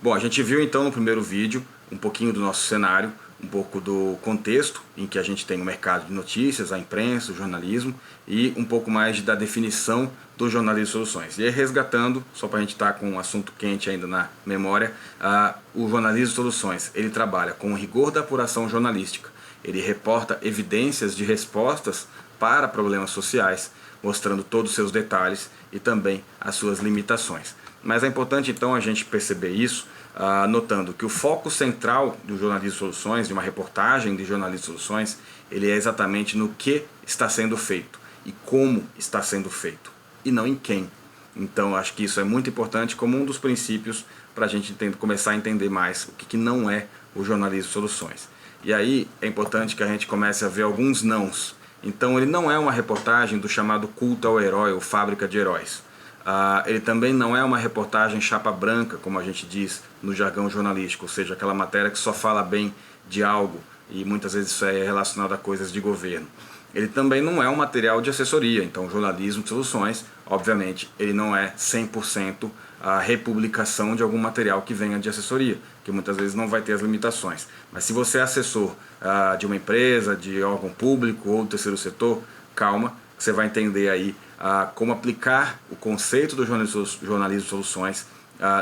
Bom, a gente viu então no primeiro vídeo um pouquinho do nosso cenário, um pouco do contexto em que a gente tem o mercado de notícias, a imprensa, o jornalismo e um pouco mais da definição do jornalismo de soluções. E aí, resgatando, só para a gente estar com um assunto quente ainda na memória, o jornalismo de soluções, ele trabalha com o rigor da apuração jornalística, ele reporta evidências de respostas para problemas sociais, mostrando todos os seus detalhes e também as suas limitações. Mas é importante então a gente perceber isso, notando que o foco central do jornalismo de soluções, de uma reportagem de jornalismo de soluções, ele é exatamente no que está sendo feito e como está sendo feito, e não em quem. Então acho que isso é muito importante como um dos princípios para a gente começar a entender mais o que não é o jornalismo de soluções. E aí é importante que a gente comece a ver alguns nãos. Então ele não é uma reportagem do chamado culto ao herói ou fábrica de heróis. Ele também não é uma reportagem chapa branca, como a gente diz no jargão jornalístico, ou seja, aquela matéria que só fala bem de algo e muitas vezes isso é relacionado a coisas de governo. Ele também não é um material de assessoria, então o jornalismo de soluções, obviamente, ele não é 100% a republicação de algum material que venha de assessoria, que muitas vezes não vai ter as limitações. Mas se você é assessor de uma empresa, de órgão público ou do terceiro setor, calma, você vai entender aí como aplicar o conceito do jornalismo de soluções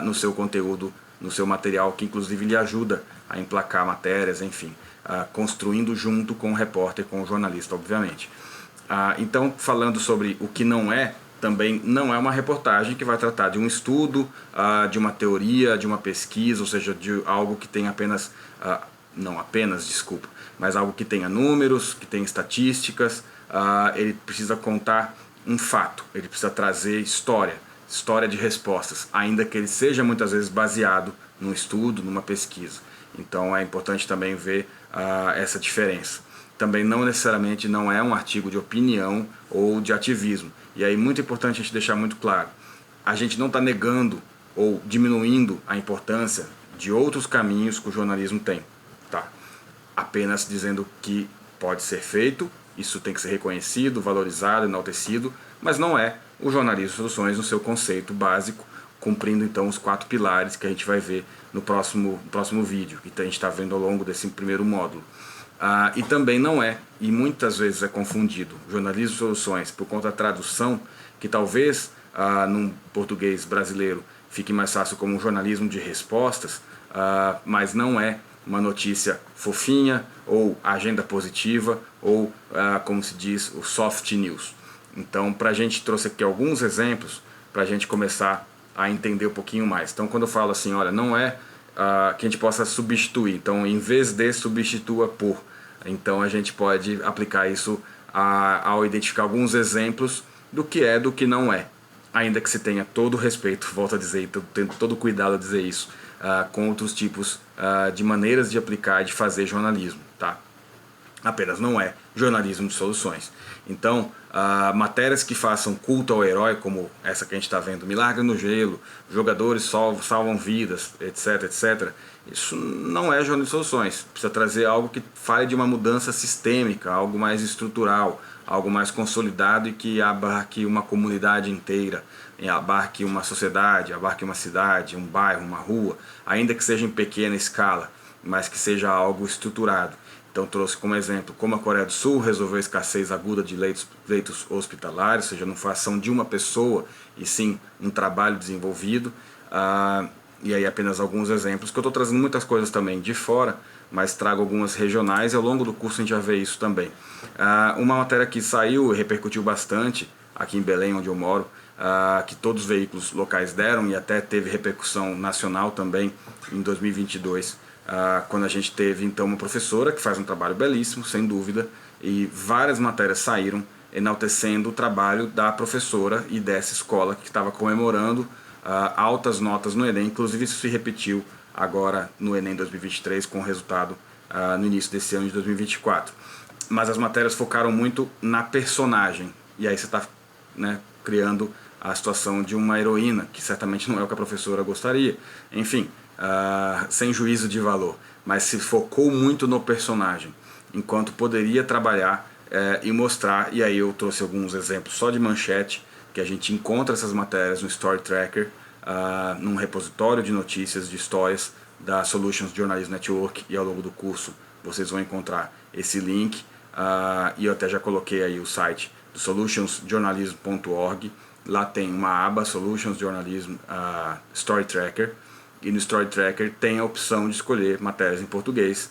no seu conteúdo, no seu material, que inclusive lhe ajuda a emplacar matérias, enfim, construindo junto com o repórter, com o jornalista, obviamente. Então, falando sobre o que não é, também não é uma reportagem que vai tratar de um estudo, de uma teoria, de uma pesquisa, ou seja, de algo que tem apenas, não apenas, desculpa, mas algo que tenha números, que tenha estatísticas. Ele precisa contar um fato, ele precisa trazer história de respostas, ainda que ele seja muitas vezes baseado num estudo, numa pesquisa. Então é importante também ver essa diferença. Também não necessariamente não é um artigo de opinião ou de ativismo. E aí muito importante a gente deixar muito claro, a gente não está negando ou diminuindo a importância de outros caminhos que o jornalismo tem, tá? Apenas dizendo que pode ser feito, isso tem que ser reconhecido, valorizado, enaltecido, mas não é o jornalismo de soluções no seu conceito básico, cumprindo então os 4 pilares que a gente vai ver no próximo vídeo, que a gente está vendo ao longo desse primeiro módulo. E também não é, e muitas vezes é confundido, jornalismo de soluções por conta da tradução, que talvez num português brasileiro fique mais fácil como um jornalismo de respostas, mas não é uma notícia fofinha, ou agenda positiva, ou como se diz, o soft news. Então, a gente trouxe aqui alguns exemplos para a gente começar a entender um pouquinho mais. Então, quando eu falo assim, olha, não é que a gente possa substituir, então em vez de substitua por. Então a gente pode aplicar isso ao identificar alguns exemplos do que é, do que não é. Ainda que se tenha todo o respeito, volto a dizer, tendo todo o cuidado a dizer isso, com outros tipos de maneiras de aplicar e de fazer jornalismo, tá? Apenas não é jornalismo de soluções. Então, matérias que façam culto ao herói, como essa que a gente está vendo, Milagre no Gelo, jogadores salvam vidas, etc, etc, isso não é jornalismo de soluções. Precisa trazer algo que fale de uma mudança sistêmica, algo mais estrutural, algo mais consolidado e que abarque uma comunidade inteira, abarque uma sociedade, abarque uma cidade, um bairro, uma rua, ainda que seja em pequena escala, mas que seja algo estruturado. Então trouxe como exemplo como a Coreia do Sul resolveu a escassez aguda de leitos hospitalares, ou seja, não foi ação de uma pessoa, e sim um trabalho desenvolvido. E aí apenas alguns exemplos, que eu estou trazendo muitas coisas também de fora, mas trago algumas regionais e ao longo do curso a gente já vê isso também. Uma matéria que saiu e repercutiu bastante aqui em Belém, onde eu moro, que todos os veículos locais deram e até teve repercussão nacional também em 2022, quando a gente teve então uma professora que faz um trabalho belíssimo, sem dúvida, e várias matérias saíram enaltecendo o trabalho da professora e dessa escola que estava comemorando altas notas no Enem. Inclusive isso se repetiu agora no Enem 2023 com o resultado no início desse ano de 2024. Mas as matérias focaram muito na personagem, e aí você está, né, criando a situação de uma heroína, que certamente não é o que a professora gostaria. Enfim, sem juízo de valor, mas se focou muito no personagem, enquanto poderia trabalhar e mostrar, e aí eu trouxe alguns exemplos só de manchete, que a gente encontra essas matérias no Story Tracker, num repositório de notícias, de histórias da Solutions Journalism Network, e ao longo do curso vocês vão encontrar esse link, e eu até já coloquei aí o site do solutionsjournalism.org. Lá tem uma aba Solutions Journalism Story Tracker, e no Story Tracker tem a opção de escolher matérias em português,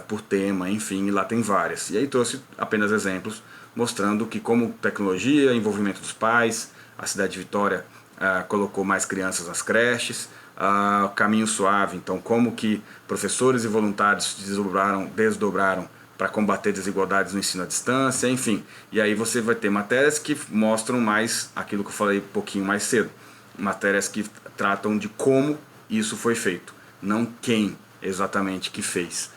por tema, enfim, e lá tem várias. E aí trouxe apenas exemplos, mostrando que como tecnologia, envolvimento dos pais, a cidade de Vitória colocou mais crianças nas creches, caminho suave, então como que professores e voluntários desdobraram para combater desigualdades no ensino à distância, enfim. E aí você vai ter matérias que mostram mais aquilo que eu falei um pouquinho mais cedo, matérias que tratam de como isso foi feito, não quem exatamente que fez.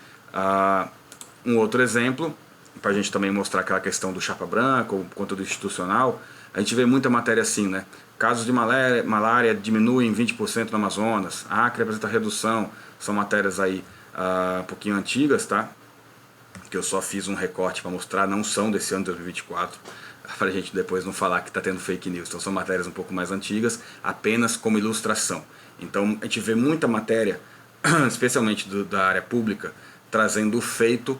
Um outro exemplo, para a gente também mostrar aquela questão do chapa branca ou conteúdo institucional, a gente vê muita matéria assim, né? Casos de malária diminuem 20% no Amazonas, Acre apresenta redução, são matérias aí um pouquinho antigas, tá? Que eu só fiz um recorte para mostrar, não são desse ano de 2024, para a gente depois não falar que está tendo fake news. Então são matérias um pouco mais antigas, apenas como ilustração. Então a gente vê muita matéria, especialmente da área pública, trazendo o feito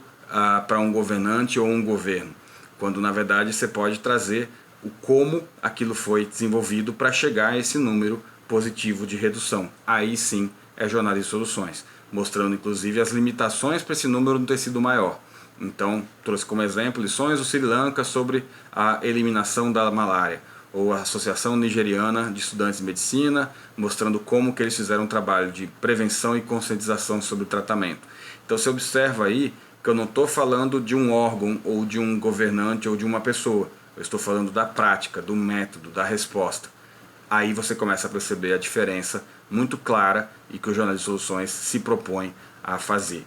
para um governante ou um governo, quando na verdade você pode trazer o como aquilo foi desenvolvido para chegar a esse número positivo de redução. Aí sim é jornalismo de soluções, mostrando inclusive as limitações para esse número não ter sido maior. Então trouxe como exemplo lições do Sri Lanka sobre a eliminação da malária, ou a Associação Nigeriana de Estudantes de Medicina, mostrando como que eles fizeram um trabalho de prevenção e conscientização sobre o tratamento. Então você observa aí que eu não estou falando de um órgão, ou de um governante, ou de uma pessoa. Eu estou falando da prática, do método, da resposta. Aí você começa a perceber a diferença muito clara e que o Jornalismo de Soluções se propõe a fazer.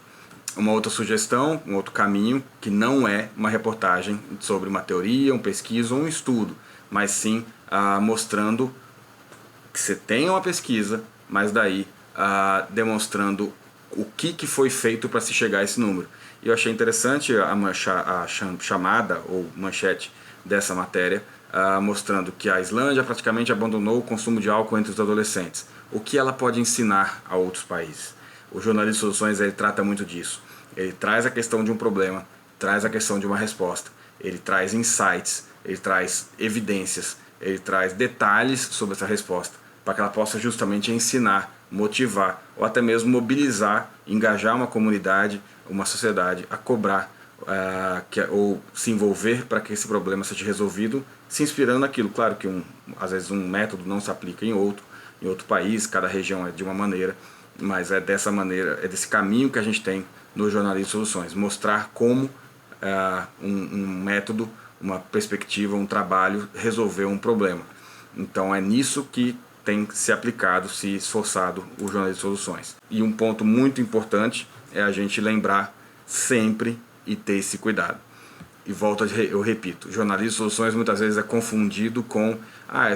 Uma outra sugestão, um outro caminho, que não é uma reportagem sobre uma teoria, uma pesquisa ou um estudo, mas sim mostrando que você tem uma pesquisa, mas daí demonstrando o que foi feito para se chegar a esse número. E eu achei interessante a chamada ou manchete dessa matéria, mostrando que a Islândia praticamente abandonou o consumo de álcool entre os adolescentes. O que ela pode ensinar a outros países? O Jornalismo de Soluções ele trata muito disso. Ele traz a questão de um problema, traz a questão de uma resposta, ele traz insights, ele traz evidências, ele traz detalhes sobre essa resposta, para que ela possa justamente ensinar, motivar, ou até mesmo mobilizar, engajar uma comunidade, uma sociedade a cobrar, ou se envolver para que esse problema seja resolvido, se inspirando naquilo. Claro que às vezes um método não se aplica em outro país, cada região é de uma maneira, mas é dessa maneira, é desse caminho que a gente tem no Jornalismo de Soluções, mostrar como um método, uma perspectiva, um trabalho resolveu um problema. Então é nisso que tem se aplicado, se esforçado o Jornalismo de Soluções. E um ponto muito importante é a gente lembrar sempre e ter esse cuidado. E eu repito, jornalismo de soluções muitas vezes é confundido com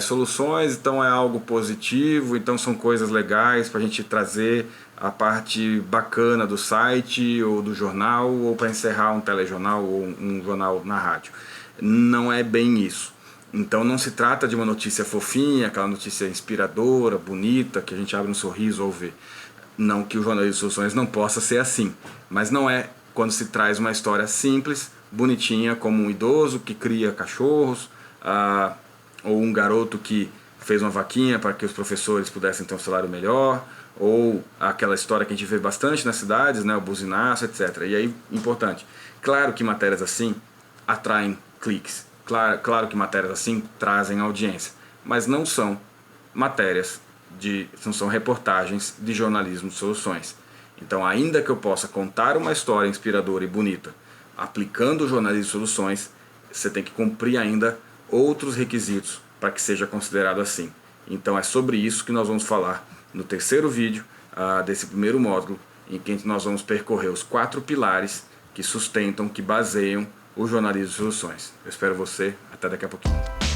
soluções, então é algo positivo, então são coisas legais para a gente trazer a parte bacana do site ou do jornal, ou para encerrar um telejornal ou um jornal na rádio. Não é bem isso. Então não se trata de uma notícia fofinha, aquela notícia inspiradora, bonita, que a gente abre um sorriso ao ver. Não que o jornalismo de soluções não possa ser assim, mas não é quando se traz uma história simples, bonitinha, como um idoso que cria cachorros, ou um garoto que fez uma vaquinha para que os professores pudessem ter um salário melhor, ou aquela história que a gente vê bastante nas cidades, né, o buzinaço, etc. E aí, importante, claro que matérias assim atraem cliques, claro que matérias assim trazem audiência, mas não são matérias, não são reportagens de jornalismo de soluções. Então, ainda que eu possa contar uma história inspiradora e bonita, aplicando o jornalismo de soluções, você tem que cumprir ainda outros requisitos para que seja considerado assim. Então é sobre isso que nós vamos falar no terceiro vídeo desse primeiro módulo, em que nós vamos percorrer os 4 pilares que sustentam, que baseiam o jornalismo de soluções. Eu espero você, até daqui a pouquinho.